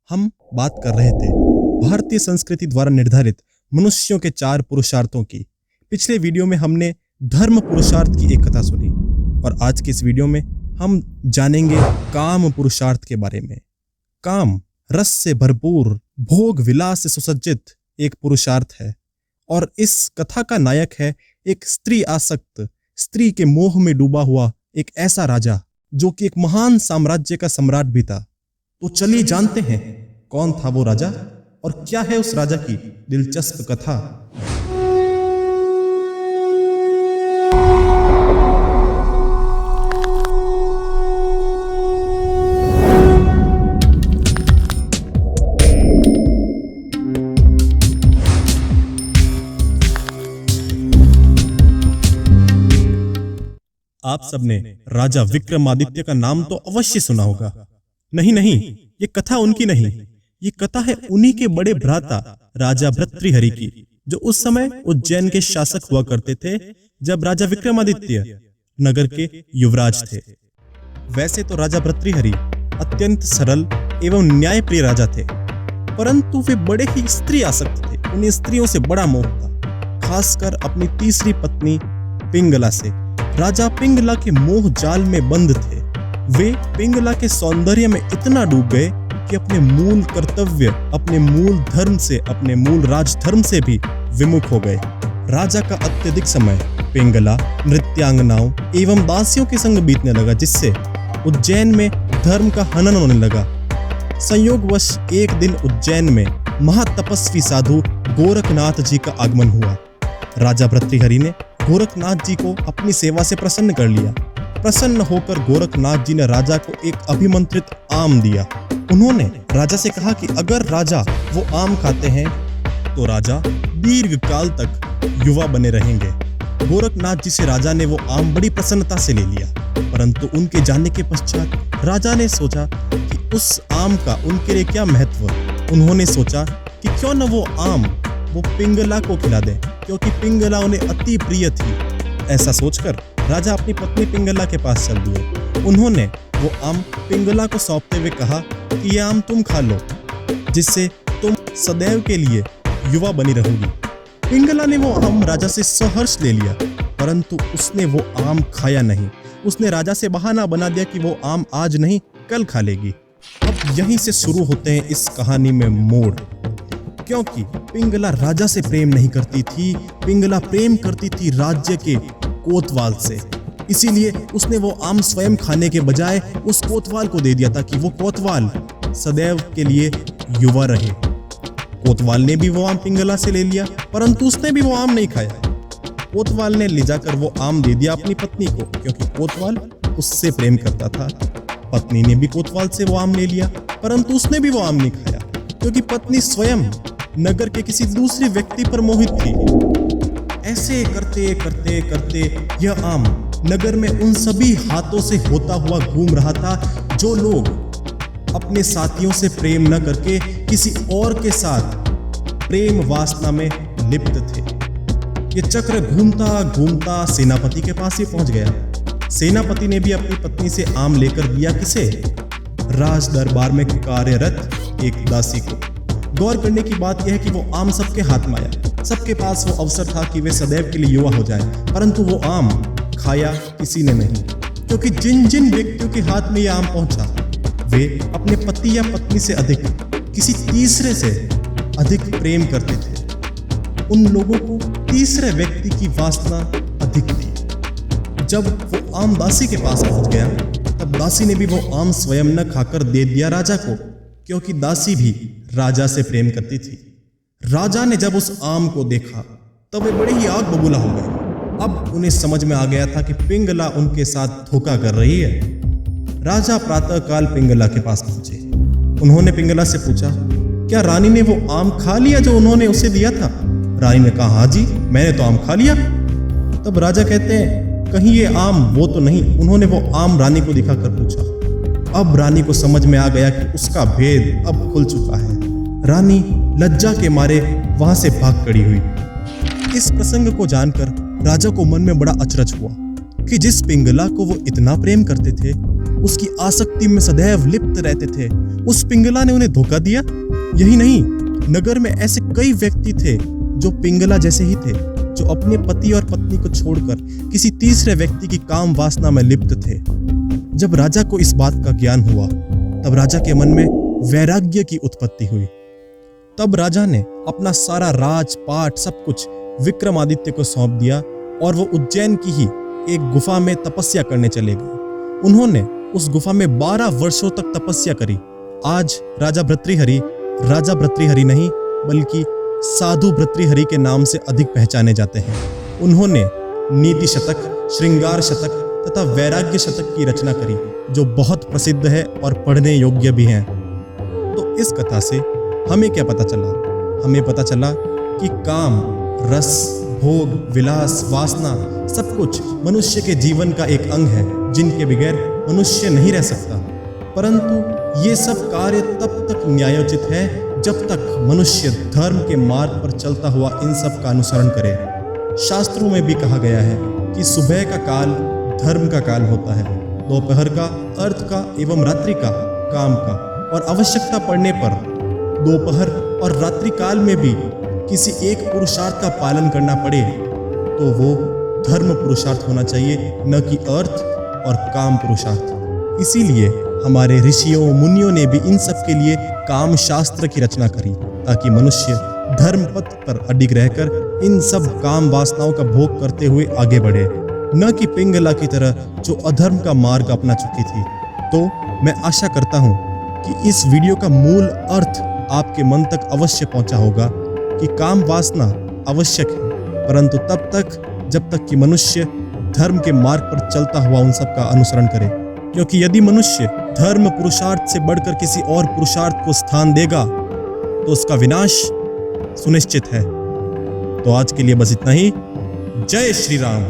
हम बात कर रहे थे भारतीय संस्कृति द्वारा निर्धारित मनुष्यों के 4 पुरुषार्थों की। पिछले वीडियो में हमने धर्म पुरुषार्थ की एक कथा सुनी और आज की इस वीडियो में हम जानेंगे काम पुरुषार्थ के बारे में। काम रस से भरपूर, भोग विलास से सुसज्जित एक पुरुषार्थ है और इस कथा का नायक है एक स्त्री आसक्त, स्त्री के मोह में डूबा हुआ एक ऐसा राजा जो कि एक महान साम्राज्य का सम्राट भी था। तो चलिए जानते हैं कौन था वो राजा और क्या है उस राजा की दिलचस्प कथा। आप सबने राजा विक्रमादित्य का नाम तो अवश्य सुना होगा। नहीं, ये कथा उनकी नहीं, ये कथा है उन्हीं के बड़े भ्राता राजा भर्तृहरि की, जो उस समय उज्जैन के शासक हुआ करते थे जब राजा विक्रमादित्य नगर के युवराज थे। वैसे तो राजा भर्तृहरि अत्यंत सरल एवं न्यायप्रिय राजा थे, परंतु वे बड़े ही स्त्री आसक्त थे। उन्हें स्त्रियों से बड़ा मोह था, खासकर अपनी तीसरी पत्नी पिंगला से। राजा पिंगला के मोह जाल में बंद थे। वे पिंगला के सौंदर्य में इतना डूब गए कि अपने मूल कर्तव्य, अपने मूल धर्म से, अपने मूल राजधर्म से भी विमुख हो गए। राजा का अत्यधिक समय पिंगला, नृत्यांगनाओं एवं दासियों के संग बीतने लगा, जिससे उज्जैन में धर्म का हनन होने लगा। संयोगवश एक दिन उज्जैन में महातपस्वी साधु गोरखनाथ जी का आगमन हुआ। राजा भर्तृहरि ने गोरखनाथ जी को अपनी सेवा से प्रसन्न कर लिया। प्रसन्न होकर गोरखनाथ जी ने राजा को एक अभिमंत्रित आम दिया। उन्होंने राजा से कहा कि अगर राजा वो आम खाते हैं तो राजा दीर्घ काल तक युवा बने रहेंगे। गोरखनाथ जी से राजा ने वो आम बड़ी प्रसन्नता से ले लिया, परंतु उनके जाने के पश्चात राजा ने सोचा कि उस आम का उनके लिए क्या महत्व। उन्होंने सोचा कि क्यों न वो आम वो पिंगला को खिला दें, क्योंकि पिंगला उन्हें अति प्रिय थी। ऐसा सोचकर राजा अपनी पत्नी पिंगला के पास चल दिए। उन्होंने वो आम पिंगला को सौंपते हुए कहा कि ये आम तुम खा लो, जिससे तुम सदैव के लिए युवा बनी रहोगी। पिंगला ने वो आम राजा से सहर्ष ले लिया, परंतु उसने वो आम खाया नहीं। उसने राजा से बहाना बना दिया कि वो आम आज नहीं कल खा लेगी। अब यहीं से शुरू होते हैं इस कहानी में मोड़, क्योंकि पिंगला राजा से प्रेम नहीं करती थी, पिंगला प्रेम करती थी राज्य के कोतवाल से। इसीलिए उसने वो आम स्वयं खाने के बजाय उस कोतवाल को दे दिया था कि वो कोतवाल सदैव के लिए युवा रहे। कोतवाल ने भी वो आम पिंगला से ले लिया, परंतु उसने भी वो आम नहीं खाया। कोतवाल ने ले जाकर वो आम दे दिया अपनी पत्नी को, क्योंकि कोतवाल उससे प्रेम करता था। पत्नी ने भी कोतवाल से वो आम ले लिया, परंतु उसने भी वो आम नहीं खाया, क्योंकि पत्नी स्वयं नगर के किसी दूसरे व्यक्ति पर मोहित थी। ऐसे करते करते करते यह आम नगर में उन सभी हाथों से होता हुआ घूम रहा था जो लोग अपने साथियों से प्रेम न करके किसी और के साथ प्रेम वासना में लिप्त थे। यह चक्र घूमता घूमता सेनापति के पास ही पहुंच गया। सेनापति ने भी अपनी पत्नी से आम लेकर दिया किसे? राज दरबार में कार्यरत एक दासी को। गौर करने की बात यह है कि वो आम सबके हाथ में आया। सबके पास वो अवसर था कि वे सदैव के लिए युवा हो जाए, परंतु वो आम खाया किसी ने नहीं, क्योंकि जिन जिन व्यक्तियों के हाथ में यह आम पहुंचा वे अपने पति या पत्नी से अधिक, किसी तीसरे से अधिक प्रेम करते थे। उन लोगों को तीसरे व्यक्ति की वासना अधिक थी। जब वो आम दासी के पास पहुंच गया, तब दासी ने भी वो आम स्वयं न खाकर दे दिया राजा को, क्योंकि दासी भी राजा से प्रेम करती थी। राजा ने जब उस आम को देखा तब वे बड़े ही आग बबूला हो गए। अब उन्हें समझ में आ गया था कि पिंगला उनके साथ धोखा कर रही है। राजा प्रातःकाल पिंगला के पास पहुंचे। उन्होंने पिंगला से पूछा, क्या रानी ने वो आम खा लिया जो उन्होंने उसे दिया था? रानी ने कहा, हाँ जी, मैंने तो आम खा लिया। तब राजा कहते हैं, कहीं ये आम वो तो नहीं? उन्होंने वो आम रानी को दिखाकर पूछा। अब रानी को समझ में आ गया कि उसका भेद अब खुल चुका है। रानी लज्जा के मारे वहां से भाग खड़ी हुई। इस प्रसंग को जानकर राजा को मन में बड़ा अचरज हुआ कि जिस पिंगला को वो इतना प्रेम करते थे उसकी आसक्ति में सदैव लिप्त रहते थे। उस पिंगला ने उन्हें धोखा दिया। यही नहीं, नगर में ऐसे कई व्यक्ति थे जो पिंगला जैसे ही थे, जो अपने पति और पत्नी को छोड़कर किसी तीसरे व्यक्ति की काम वासना में लिप्त थे। जब राजा को इस बात का ज्ञान हुआ, तब राजा के मन में वैराग्य की उत्पत्ति हुई। तब राजा ने अपना सारा राजपाट सब कुछ विक्रमादित्य को सौंप दिया और वो उज्जैन की ही एक गुफा में तपस्या करने चले गए। उन्होंने उस गुफा में 12 वर्षों तक तपस्या करी। आज राजा भर्तृहरि नहीं बल्कि साधु भर्तृहरि के नाम से अधिक पहचाने जाते हैं। उन्होंने नीति शतक, श्रृंगार शतक तथा वैराग्य शतक की रचना करी, जो बहुत प्रसिद्ध है और पढ़ने योग्य भी हैं। तो इस कथा से हमें क्या पता चला? हमें पता चला कि काम, रस, भोग, विलास, वासना सब कुछ मनुष्य के जीवन का एक अंग है, जिनके बगैर मनुष्य नहीं रह सकता। परंतु ये सब कार्य तब तक न्यायोचित है जब तक मनुष्य धर्म के मार्ग पर चलता हुआ इन सब का अनुसरण करे। शास्त्रों में भी कहा गया है कि सुबह का काल धर्म का काल होता है, दोपहर का अर्थ का एवं रात्रि का काम का, और आवश्यकता पड़ने पर दोपहर और रात्रि काल में भी किसी एक पुरुषार्थ का पालन करना पड़े तो वो धर्म पुरुषार्थ होना चाहिए, न कि अर्थ और काम पुरुषार्थ। इसीलिए हमारे ऋषियों मुनियों ने भी इन सब के लिए काम शास्त्र की रचना करी, ताकि मनुष्य धर्म पथ पर अडिग रहकर इन सब काम वासनाओं का भोग करते हुए आगे बढ़े, न कि पिंगला की तरह जो अधर्म का मार्ग अपना चुकी थी। तो मैं आशा करता हूँ कि इस वीडियो का मूल अर्थ आपके मन तक अवश्य पहुंचा होगा कि काम वासना आवश्यक है, परंतु तब तक जब तक कि मनुष्य धर्म के मार्ग पर चलता हुआ उन सब का अनुसरण करे। क्योंकि यदि मनुष्य धर्म पुरुषार्थ से बढ़कर किसी और पुरुषार्थ को स्थान देगा तो उसका विनाश सुनिश्चित है। तो आज के लिए बस इतना ही। जय श्री राम।